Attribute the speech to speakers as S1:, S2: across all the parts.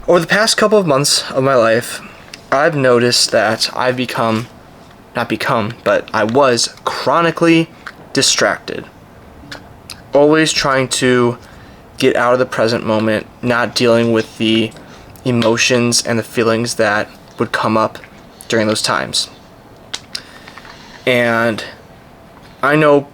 S1: Over the past couple of months of my life, I've noticed that I was chronically distracted. Always trying to get out of the present moment, not dealing with the emotions and the feelings that would come up during those times. And I know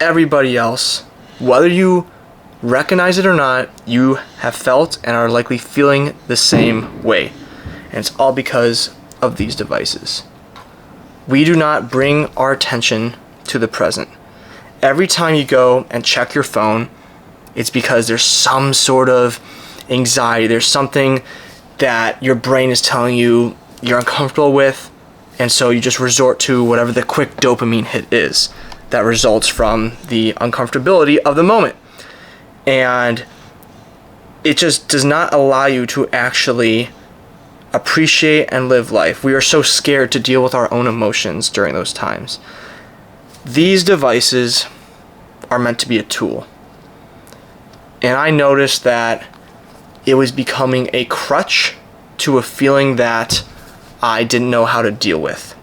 S1: everybody else, whether you recognize it or not, you have felt and are likely feeling the same way. And it's all because of these devices. We do not bring our attention to the present. Every time you go and check your phone, it's because there's some sort of anxiety. There's something that your brain is telling you you're uncomfortable with, and so you just resort to whatever the quick dopamine hit is that results from the uncomfortability of the moment. And it just does not allow you to actually appreciate and live life. We are so scared to deal with our own emotions during those times. These devices are meant to be a tool. And I noticed that it was becoming a crutch to a feeling that I didn't know how to deal with.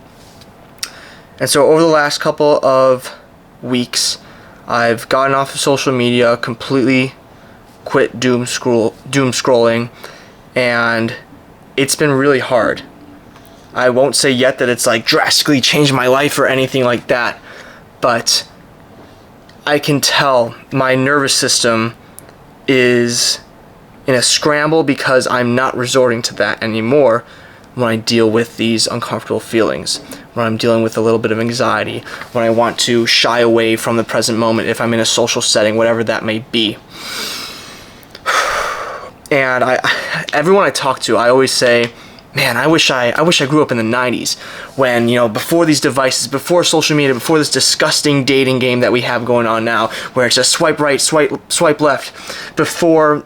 S1: And so over the last couple of weeks, I've gotten off of social media, completely quit doom scrolling, and it's been really hard. I won't say yet that it's like drastically changed my life or anything like that, but I can tell my nervous system is in a scramble because I'm not resorting to that anymore when I deal with these uncomfortable feelings, when I'm dealing with a little bit of anxiety, when I want to shy away from the present moment if I'm in a social setting, whatever that may be. And everyone I talk to, I always say, man, I wish I grew up in the 90s when, before these devices, before social media, before this disgusting dating game that we have going on now, where it's just swipe right, swipe left, before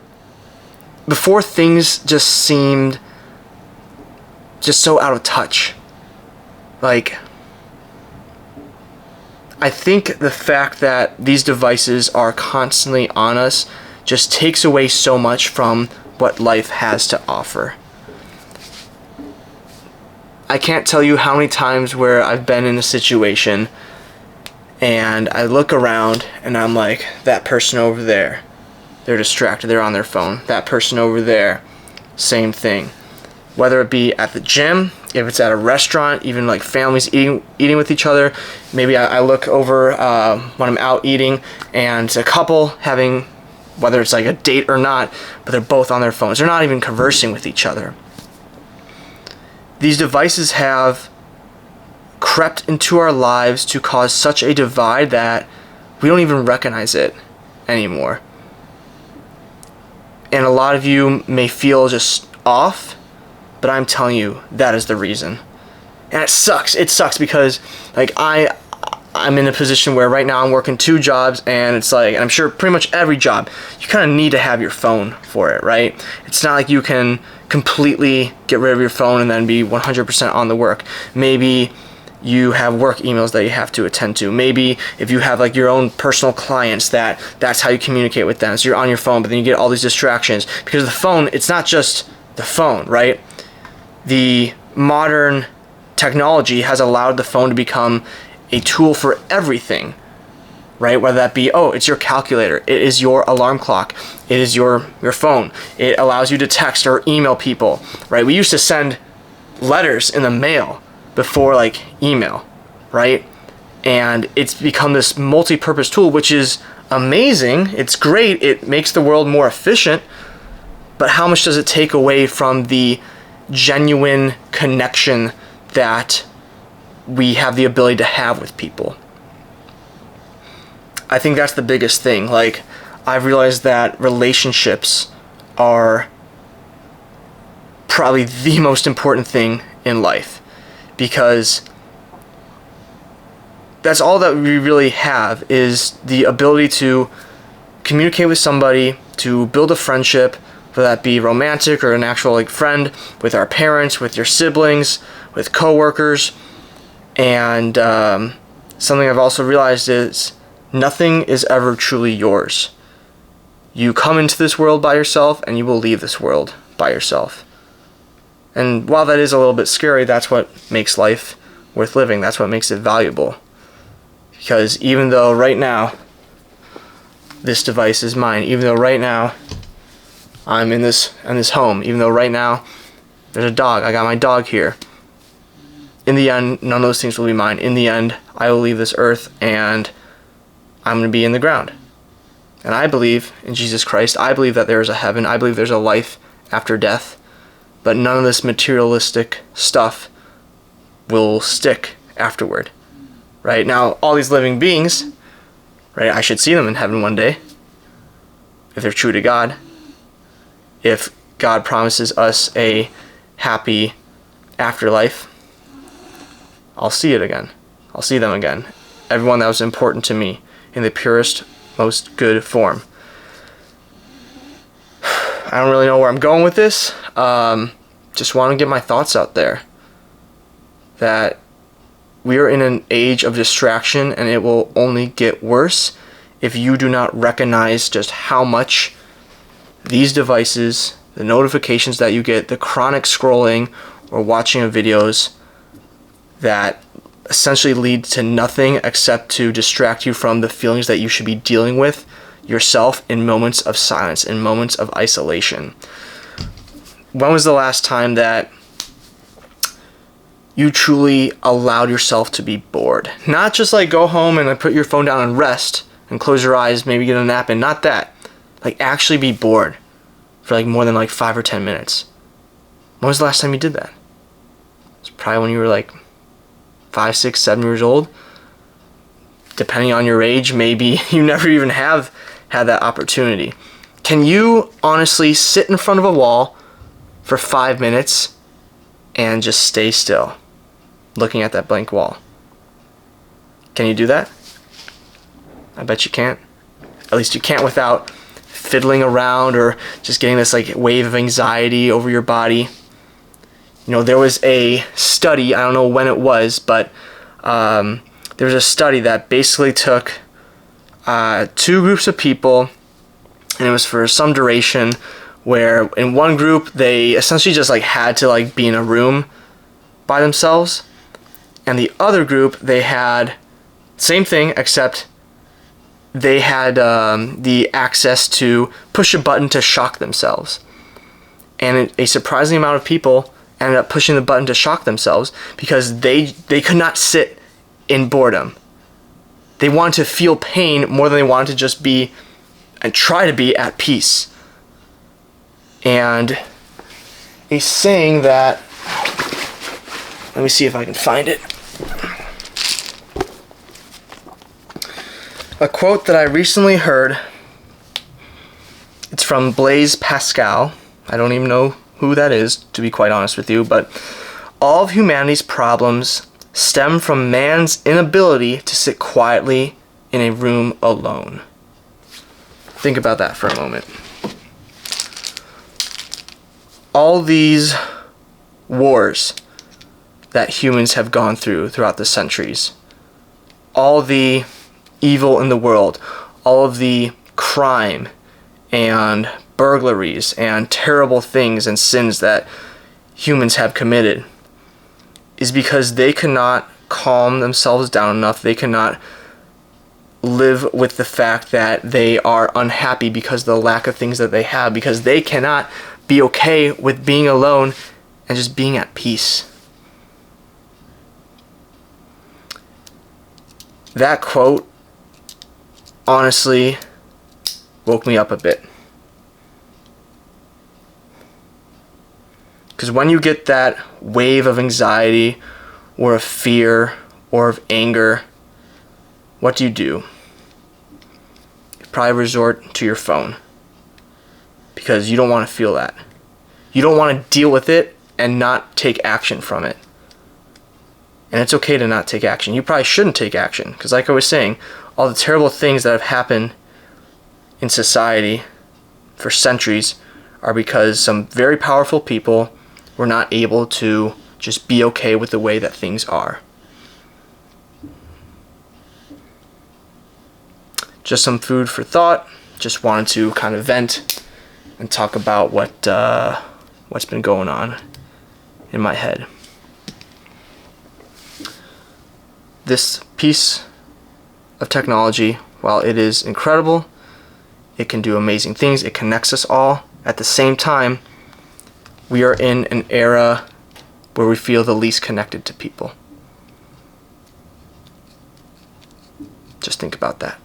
S1: things just seemed just so out of touch. Like, I think the fact that these devices are constantly on us just takes away so much from what life has to offer. I can't tell you how many times where I've been in a situation and I look around and I'm like, that person over there, they're distracted, they're on their phone. That person over there, same thing. Whether it be at the gym, if it's at a restaurant, even like families eating with each other. Maybe I look over when I'm out eating and it's a couple having, whether it's like a date or not, but they're both on their phones. They're not even conversing with each other. These devices have crept into our lives to cause such a divide that we don't even recognize it anymore. And a lot of you may feel just off, but I'm telling you, that is the reason. And it sucks. It sucks because like I'm in a position where right now I'm working 2 jobs, and it's like, and I'm sure pretty much every job, you kind of need to have your phone for it, right? It's not like you can completely get rid of your phone and then be 100% on the work. Maybe you have work emails that you have to attend to. Maybe if you have like your own personal clients, that's how you communicate with them. So you're on your phone, but then you get all these distractions because the phone, it's not just the phone, right? The modern technology has allowed the phone to become a tool for everything, right? Whether that be, it's your calculator, it is your alarm clock, it is your phone. It allows you to text or email people, right? We used to send letters in the mail before like email, right? And it's become this multi-purpose tool, which is amazing. It's great. It makes the world more efficient, but how much does it take away from the genuine connection that we have the ability to have with people? I think that's the biggest thing. Like, I've realized that relationships are probably the most important thing in life, because that's all that we really have, is the ability to communicate with somebody, to build a friendship, whether that be romantic or an actual like friend, with our parents, with your siblings, with coworkers. And something I've also realized is nothing is ever truly yours. You come into this world by yourself, and you will leave this world by yourself. And while that is a little bit scary, that's what makes life worth living. That's what makes it valuable. Because even though right now this device is mine, even though right now I'm in this home, even though right now there's a dog, I got my dog here, in the end, none of those things will be mine. In the end, I will leave this earth and I'm going to be in the ground. And I believe in Jesus Christ. I believe that there is a heaven. I believe there's a life after death. But none of this materialistic stuff will stick afterward. Right? Now, all these living beings, right, I should see them in heaven one day. If they're true to God. If God promises us a happy afterlife, I'll see it again. I'll see them again. Everyone that was important to me in the purest, most good form. I don't really know where I'm going with this. Just want to get my thoughts out there. That we are in an age of distraction, and it will only get worse if you do not recognize just how much these devices, the notifications that you get, the chronic scrolling or watching of videos that essentially lead to nothing except to distract you from the feelings that you should be dealing with yourself in moments of silence, in moments of isolation. When was the last time that you truly allowed yourself to be bored? Not just like go home and put your phone down and rest and close your eyes, maybe get a nap in. Not that. Like actually be bored for like more than like 5 or 10 minutes. When was the last time you did that? It's probably when you were like 5, 6, 7 years old. Depending on your age, maybe you never even have had that opportunity. Can you honestly sit in front of a wall for 5 minutes and just stay still, looking at that blank wall? Can you do that? I bet you can't. At least you can't without fiddling around or just getting this like wave of anxiety over your body. You know, there was a study, I don't know when it was, but there was a study that basically took 2 groups of people, and it was for some duration, where in one group they essentially just like had to like be in a room by themselves, and the other group they had same thing, except they had the access to push a button to shock themselves. And a surprising amount of people ended up pushing the button to shock themselves because they could not sit in boredom. They wanted to feel pain more than they wanted to just be and try to be at peace. And a saying that, let me see if I can find it. A quote that I recently heard, it's from Blaise Pascal. I don't even know who that is, to be quite honest with you, but all of humanity's problems stem from man's inability to sit quietly in a room alone. Think about that for a moment. All these wars that humans have gone throughout the centuries, all the evil in the world, all of the crime and burglaries and terrible things and sins that humans have committed, is because they cannot calm themselves down enough. They cannot live with the fact that they are unhappy because of the lack of things that they have, because they cannot be okay with being alone and just being at peace. That quote honestly woke me up a bit. Because when you get that wave of anxiety or of fear or of anger, what do? You probably resort to your phone because you don't want to feel that. You don't want to deal with it and not take action from it. And it's okay to not take action. You probably shouldn't take action because, like I was saying, all the terrible things that have happened in society for centuries are because some very powerful people were not able to just be okay with the way that things are. Just some food for thought. just wanted to kind of vent and talk about what's been going on in my head. This piece of technology, while it is incredible, it can do amazing things, it connects us all. At the same time, we are in an era where we feel the least connected to people. Just think about that.